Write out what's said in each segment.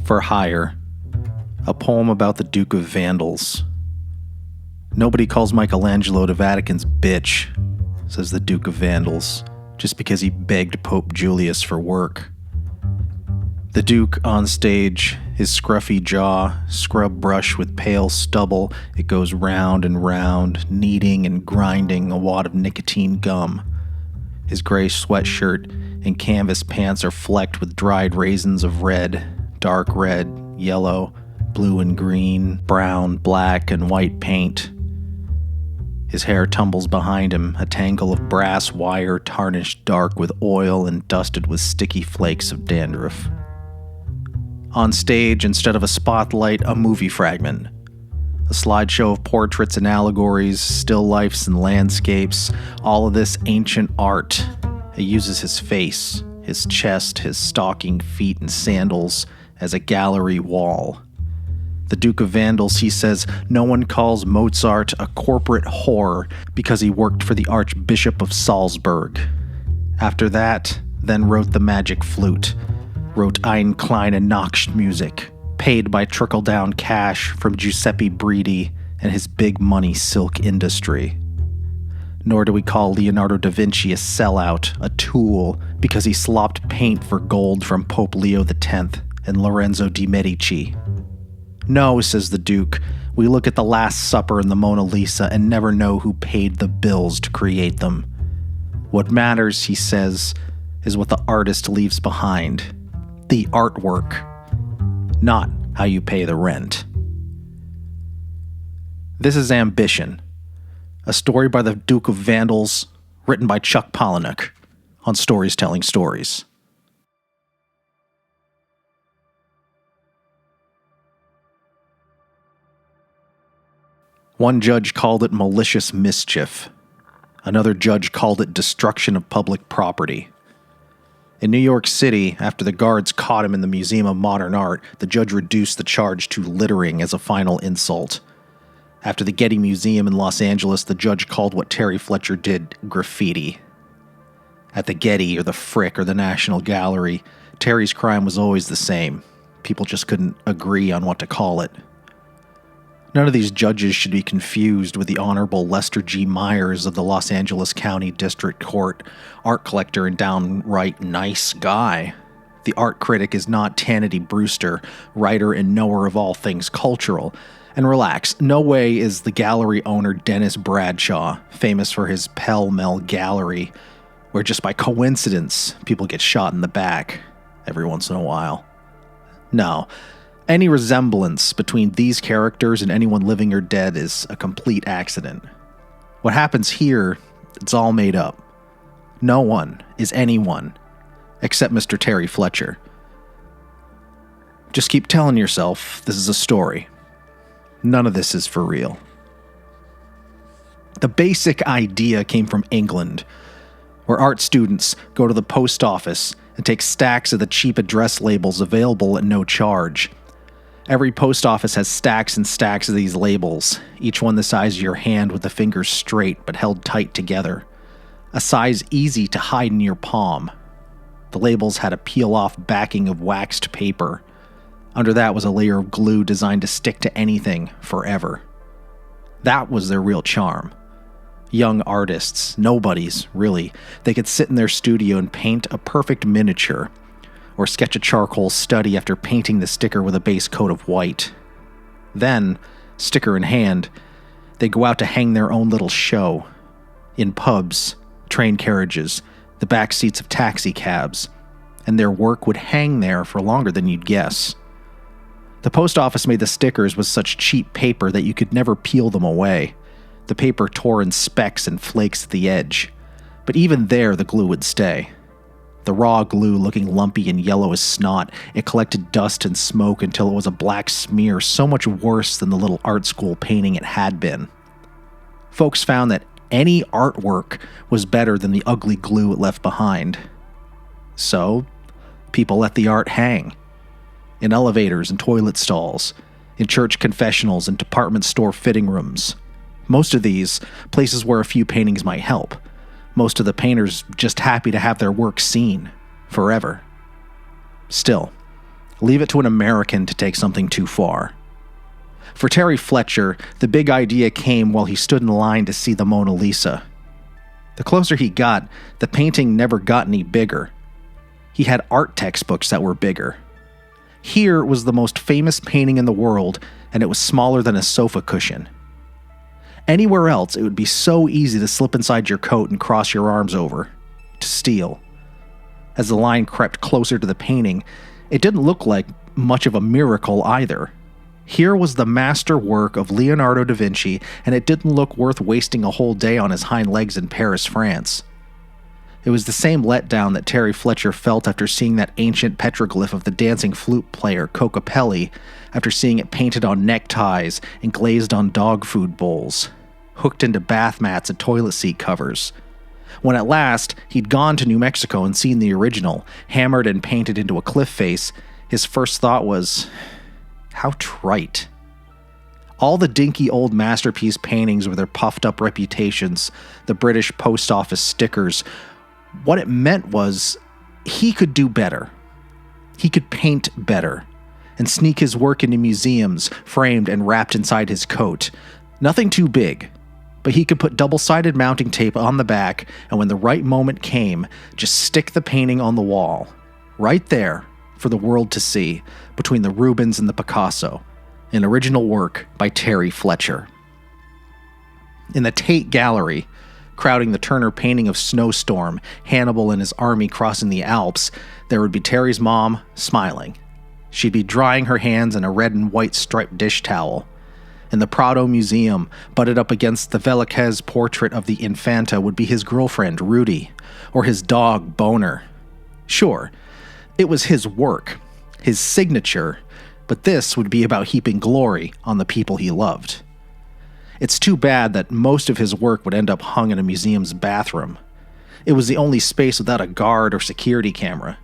For Hire, a poem about the Duke of Vandals. Nobody calls Michelangelo the Vatican's bitch, says the Duke of Vandals, just because he begged Pope Julius for work. The Duke on stage, his scruffy jaw, scrub brush with pale stubble, it goes round and round, kneading and grinding a wad of nicotine gum. His gray sweatshirt and canvas pants are flecked with dried raisins of red, dark red, yellow, blue and green, brown, black, and white paint. His hair tumbles behind him, a tangle of brass wire tarnished dark with oil and dusted with sticky flakes of dandruff. On stage, instead of a spotlight, a movie fragment. A slideshow of portraits and allegories, still lifes and landscapes, all of this ancient art. It uses his face, his chest, his stocking feet and sandals as a gallery wall. The Duke of Vandals, he says, no one calls Mozart a corporate whore because he worked for the Archbishop of Salzburg. After that, then wrote the Magic Flute, wrote Ein kleine Nachtmusik, paid by trickle-down cash from Giuseppe Breedy and his big money silk industry. Nor do we call Leonardo da Vinci a sellout, a tool, because he slopped paint for gold from Pope Leo X and Lorenzo de' Medici. No, says the Duke, we look at the Last Supper and the Mona Lisa and never know who paid the bills to create them. What matters, he says, is what the artist leaves behind. The artwork. Not how you pay the rent. This is Ambition, a story by the Duke of Vandals, written by Chuck Palahniuk on Stories Telling Stories. One judge called it malicious mischief. Another judge called it destruction of public property. In New York City, after the guards caught him in the Museum of Modern Art, the judge reduced the charge to littering as a final insult. After the Getty Museum in Los Angeles, the judge called what Terry Fletcher did graffiti. At the Getty or the Frick or the National Gallery, Terry's crime was always the same. People just couldn't agree on what to call it. None of these judges should be confused with the Honorable Lester G. Myers of the Los Angeles County District Court, art collector and downright nice guy. The art critic is not Tanity Brewster, writer and knower of all things cultural. And relax, no way is the gallery owner Dennis Bradshaw, famous for his Pell Mell Gallery, where just by coincidence, people get shot in the back every once in a while. No. Any resemblance between these characters and anyone living or dead is a complete accident. What happens here, it's all made up. No one is anyone, except Mr. Terry Fletcher. Just keep telling yourself this is a story. None of this is for real. The basic idea came from England, where art students go to the post office and take stacks of the cheap address labels available at no charge. Every post office has stacks and stacks of these labels, each one the size of your hand with the fingers straight but held tight together. A size easy to hide in your palm. The labels had a peel-off backing of waxed paper. Under that was a layer of glue designed to stick to anything forever. That was their real charm. Young artists, nobodies, really, they could sit in their studio and paint a perfect miniature, or sketch a charcoal study after painting the sticker with a base coat of white. Then, sticker in hand, they go out to hang their own little show. In pubs, train carriages, the back seats of taxi cabs, and their work would hang there for longer than you'd guess. The post office made the stickers with such cheap paper that you could never peel them away. The paper tore in specks and flakes at the edge, but even there the glue would stay. The raw glue looking lumpy and yellow as snot, it collected dust and smoke until it was a black smear so much worse than the little art school painting it had been. Folks found that any artwork was better than the ugly glue it left behind. So, people let the art hang. In elevators and toilet stalls, in church confessionals and department store fitting rooms. Most of these, places where a few paintings might help. Most of the painters just happy to have their work seen, forever. Still, Leave it to an American to take something too far. For Terry Fletcher, the big idea came while he stood in line to see the Mona Lisa. The closer he got, the painting never got any bigger. He had art textbooks that were bigger. Here was the most famous painting in the world, and it was smaller than a sofa cushion. Anywhere else, it would be so easy to slip inside your coat and cross your arms over, to steal. As the line crept closer to the painting, it didn't look like much of a miracle either. Here was the masterwork of Leonardo da Vinci, and it didn't look worth wasting a whole day on his hind legs in Paris, France. It was the same letdown that Terry Fletcher felt after seeing that ancient petroglyph of the dancing flute player Kokopelli, after seeing it painted on neckties and glazed on dog food bowls, hooked into bath mats and toilet seat covers. When at last he'd gone to New Mexico and seen the original, hammered and painted into a cliff face, his first thought was, how trite. All the dinky old masterpiece paintings with their puffed-up reputations, the British post office stickers, what it meant was he could do better. He could paint better and sneak his work into museums, framed and wrapped inside his coat. Nothing too big, but he could put double-sided mounting tape on the back, and when the right moment came, just stick the painting on the wall, right there, for the world to see, between the Rubens and the Picasso, an original work by Terry Fletcher. In the Tate Gallery, crowding the Turner painting of Snowstorm, Hannibal and his army crossing the Alps, there would be Terry's mom, smiling. She'd be drying her hands in a red and white striped dish towel. In the Prado Museum, butted up against the Velázquez portrait of the Infanta, would be his girlfriend, Rudy, or his dog, Boner. Sure, it was his work, his signature, but this would be about heaping glory on the people he loved. It's too bad that most of his work would end up hung in a museum's bathroom. It was the only space without a guard or security camera.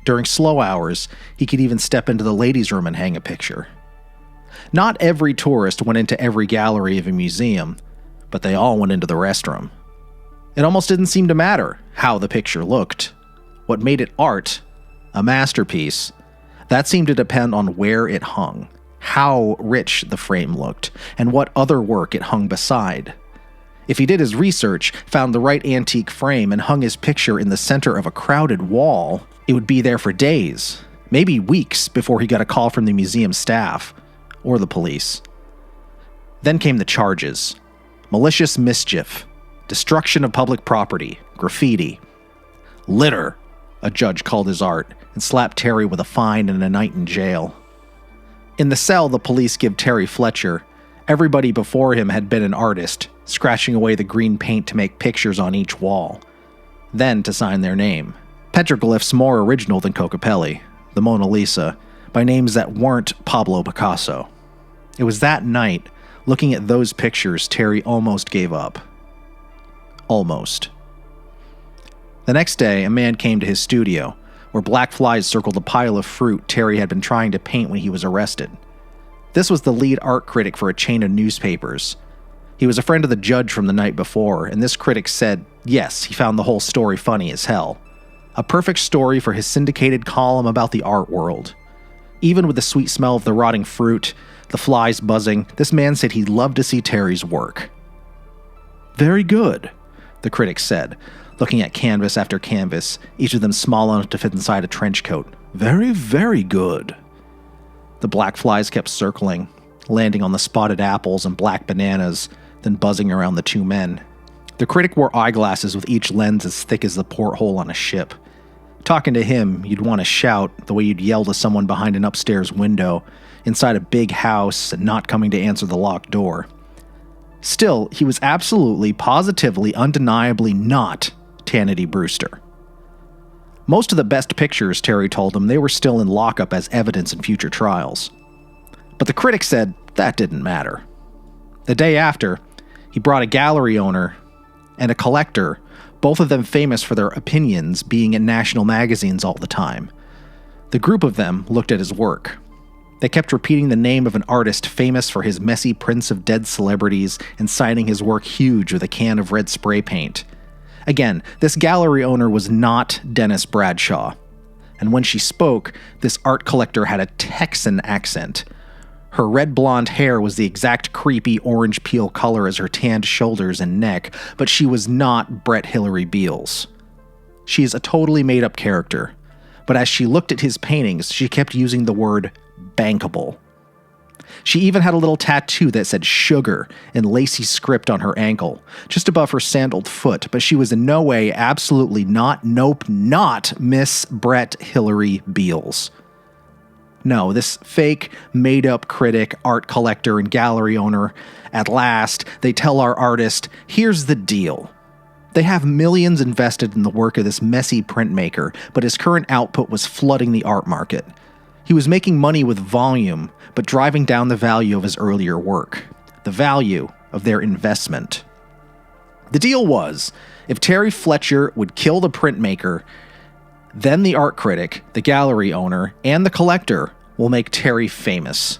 During slow hours, he could even step into the ladies' room and hang a picture. Not every tourist went into every gallery of a museum, but they all went into the restroom. It almost didn't seem to matter how the picture looked. What made it art, a masterpiece, that seemed to depend on where it hung, how rich the frame looked, and what other work it hung beside. If he did his research, found the right antique frame, and hung his picture in the center of a crowded wall, it would be there for days, maybe weeks, before he got a call from the museum staff, or the police. Then came the charges. Malicious mischief, destruction of public property, graffiti. Litter, a judge called his art, and slapped Terry with a fine and a night in jail. In the cell the police give Terry Fletcher, everybody before him had been an artist, scratching away the green paint to make pictures on each wall, then to sign their name. Petroglyphs more original than Kokopelli, the Mona Lisa, by names that weren't Pablo Picasso. It was that night, looking at those pictures, Terry almost gave up. Almost. The next day, a man came to his studio, where black flies circled a pile of fruit Terry had been trying to paint when he was arrested. This was the lead art critic for a chain of newspapers. He was a friend of the judge from the night before, and this critic said, yes, he found the whole story funny as hell. A perfect story for his syndicated column about the art world. Even with the sweet smell of the rotting fruit, the flies buzzing, this man said he'd love to see Terry's work. Very good, the critic said, looking at canvas after canvas, each of them small enough to fit inside a trench coat. Very, very good. The black flies kept circling, landing on the spotted apples and black bananas, then buzzing around the two men. The critic wore eyeglasses with each lens as thick as the porthole on a ship. Talking to him, you'd want to shout the way you'd yell to someone behind an upstairs window, inside a big house and not coming to answer the locked door. Still, he was absolutely, positively, undeniably not Tanity Brewster. Most of the best pictures, Terry told him, they were still in lockup as evidence in future trials. But the critic said that didn't matter. The day after, he brought a gallery owner and a collector, both of them famous for their opinions being in national magazines all the time. The group of them looked at his work. They kept repeating the name of an artist famous for his messy prints of dead celebrities and signing his work huge with a can of red spray paint. Again, this gallery owner was not Dennis Bradshaw. and when she spoke, this art collector had a Texan accent. Her red blonde hair was the exact creepy orange peel color as her tanned shoulders and neck, but she was not Brett Hillary Beals. She is a totally made-up character, but as she looked at his paintings, she kept using the word bankable. She even had a little tattoo that said sugar in lacy script on her ankle, just above her sandaled foot, but she was in no way, absolutely not, nope, not Miss Brett Hillary Beals. No, this fake, made-up critic, art collector, and gallery owner, at last, they tell our artist, here's the deal. They have millions invested in the work of this messy printmaker, but his current output was flooding the art market. He was making money with volume, but driving down the value of his earlier work. The value of their investment. The deal was, if Terry Fletcher would kill the printmaker, then the art critic, the gallery owner, and the collector will make Terry famous.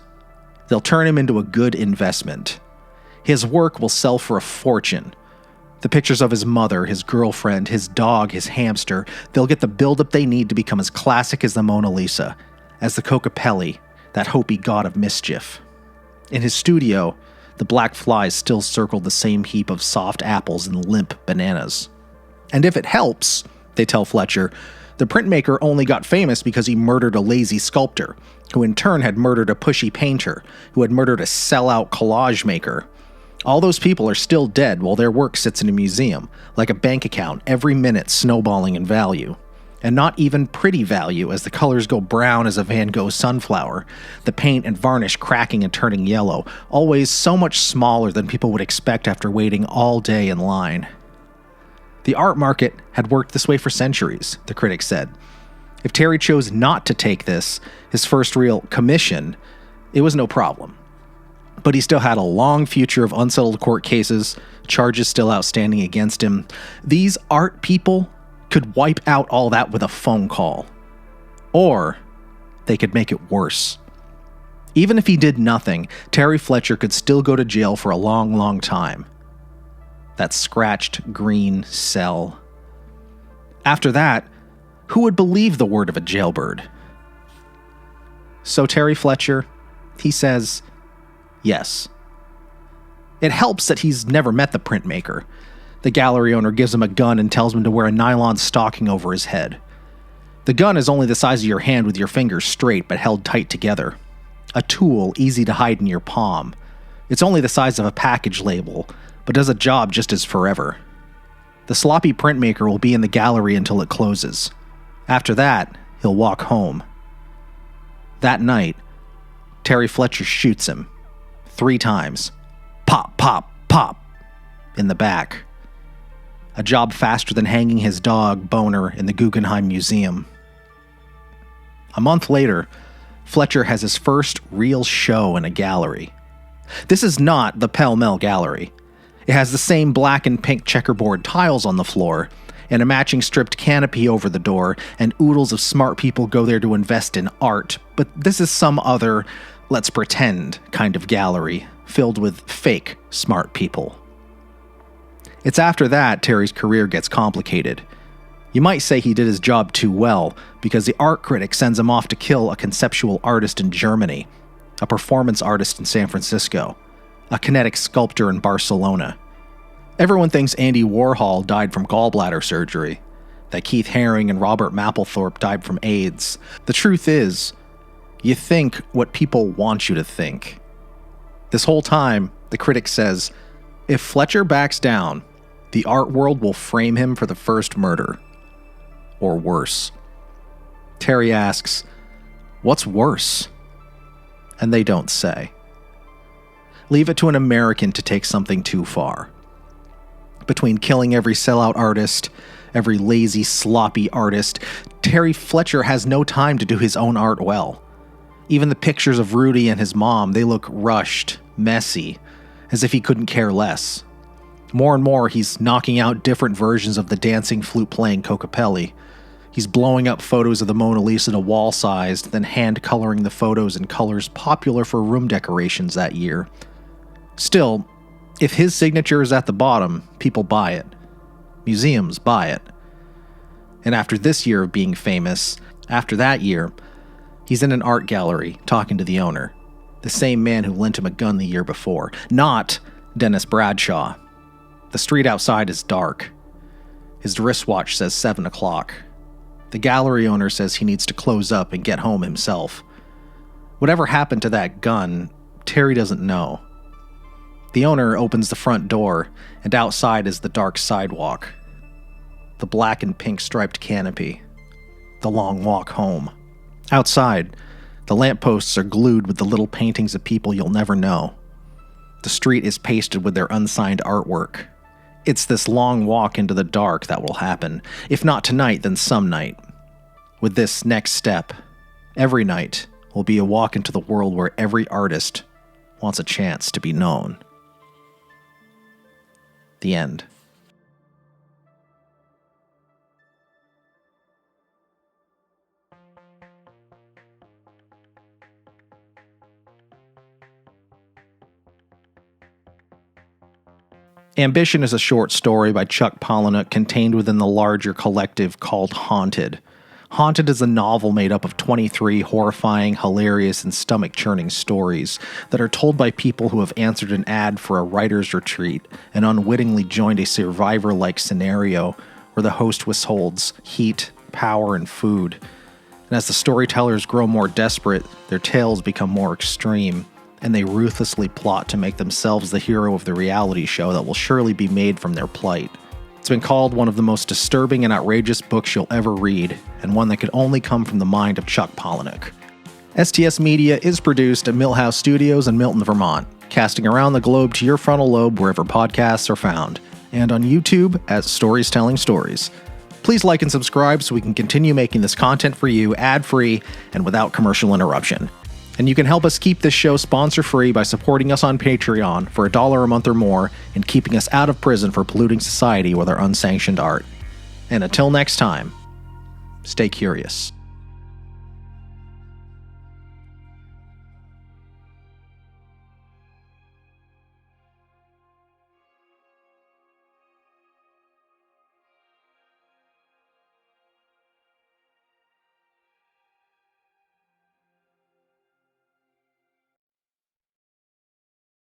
They'll turn him into a good investment. His work will sell for a fortune. The pictures of his mother, his girlfriend, his dog, his hamster, they'll get the buildup they need to become as classic as the Mona Lisa, as the Kokopelli, that Hopi god of mischief. In his studio, the black flies still circled the same heap of soft apples and limp bananas. And if it helps, they tell Fletcher, the printmaker only got famous because he murdered a lazy sculptor, who in turn had murdered a pushy painter, who had murdered a sellout collage maker. All those people are still dead while their work sits in a museum, like a bank account, every minute snowballing in value. And not even pretty value, as the colors go brown as a Van Gogh sunflower, the paint and varnish cracking and turning yellow, always so much smaller than people would expect after waiting all day in line. The art market had worked this way for centuries, the critic said. If Terry chose not to take this, his first real commission, it was no problem. But he still had a long future of unsettled court cases, charges still outstanding against him. These art people could wipe out all that with a phone call. Or they could make it worse. Even if he did nothing, Terry Fletcher could still go to jail for a long, long time. That scratched green cell. After that, who would believe the word of a jailbird? So Terry Fletcher, he says yes. It helps that he's never met the printmaker. The gallery owner gives him a gun and tells him to wear a nylon stocking over his head. The gun is only the size of your hand with your fingers straight but held tight together. A tool easy to hide in your palm. It's only the size of a package label, but does a job just as forever. The sloppy printmaker will be in the gallery until it closes. After that, he'll walk home. That night, Terry Fletcher shoots him 3 times. Pop, pop, pop, in the back. A job faster than hanging his dog, Boner, in the Guggenheim Museum. A month later, Fletcher has his first real show in a gallery. This is not the Pell Mell Gallery. It has the same black and pink checkerboard tiles on the floor, and a matching stripped canopy over the door, and oodles of smart people go there to invest in art, but this is some other, let's pretend, kind of gallery, filled with fake smart people. It's after that Terry's career gets complicated. You might say he did his job too well, because the art critic sends him off to kill a conceptual artist in Germany, a performance artist in San Francisco, a kinetic sculptor in Barcelona. Everyone thinks Andy Warhol died from gallbladder surgery, that Keith Haring and Robert Mapplethorpe died from AIDS. The truth is, you think what people want you to think. This whole time, the critic says, if Fletcher backs down, the art world will frame him for the first murder. Or worse. Terry asks, what's worse? And they don't say. Leave it to an American to take something too far. Between killing every sellout artist, every lazy, sloppy artist, Terry Fletcher has no time to do his own art well. Even the pictures of Rudy and his mom, they look rushed, messy, as if he couldn't care less. More and more, he's knocking out different versions of the dancing flute-playing Kokopelli. He's blowing up photos of the Mona Lisa to wall-sized, then hand-coloring the photos in colors popular for room decorations that year. Still, if his signature is at the bottom, people buy it. Museums buy it. And after this year of being famous, After that year, he's in an art gallery talking to the owner, the same man who lent him a gun the year before, not Dennis Bradshaw. The street outside is dark. His wristwatch says 7 o'clock. The gallery owner says he needs to close up and get home himself. Whatever happened to that gun, Terry doesn't know. The owner opens the front door, and outside is the dark sidewalk, the black and pink striped canopy, the long walk home. Outside, the lampposts are glued with the little paintings of people you'll never know. The street is pasted with their unsigned artwork. It's this long walk into the dark that will happen. If not tonight, then some night. With this next step, every night will be a walk into the world where every artist wants a chance to be known. The end. Ambition is a short story by Chuck Palahniuk contained within the larger collective called Haunted. Haunted is a novel made up of 23 horrifying, hilarious, and stomach-churning stories that are told by people who have answered an ad for a writer's retreat and unwittingly joined a Survivor-like scenario where the host withholds heat, power, and food. And as the storytellers grow more desperate, their tales become more extreme, and they ruthlessly plot to make themselves the hero of the reality show that will surely be made from their plight. It's been called one of the most disturbing and outrageous books you'll ever read, and one that could only come from the mind of Chuck Palahniuk. STS Media is produced at Millhouse Studios in Milton, Vermont, casting around the globe to your frontal lobe wherever podcasts are found, and on YouTube at Stories Telling Stories. Please like and subscribe so we can continue making this content for you ad-free and without commercial interruption. And you can help us keep this show sponsor-free by supporting us on Patreon for $1 a month or more and keeping us out of prison for polluting society with our unsanctioned art. And until next time, stay curious.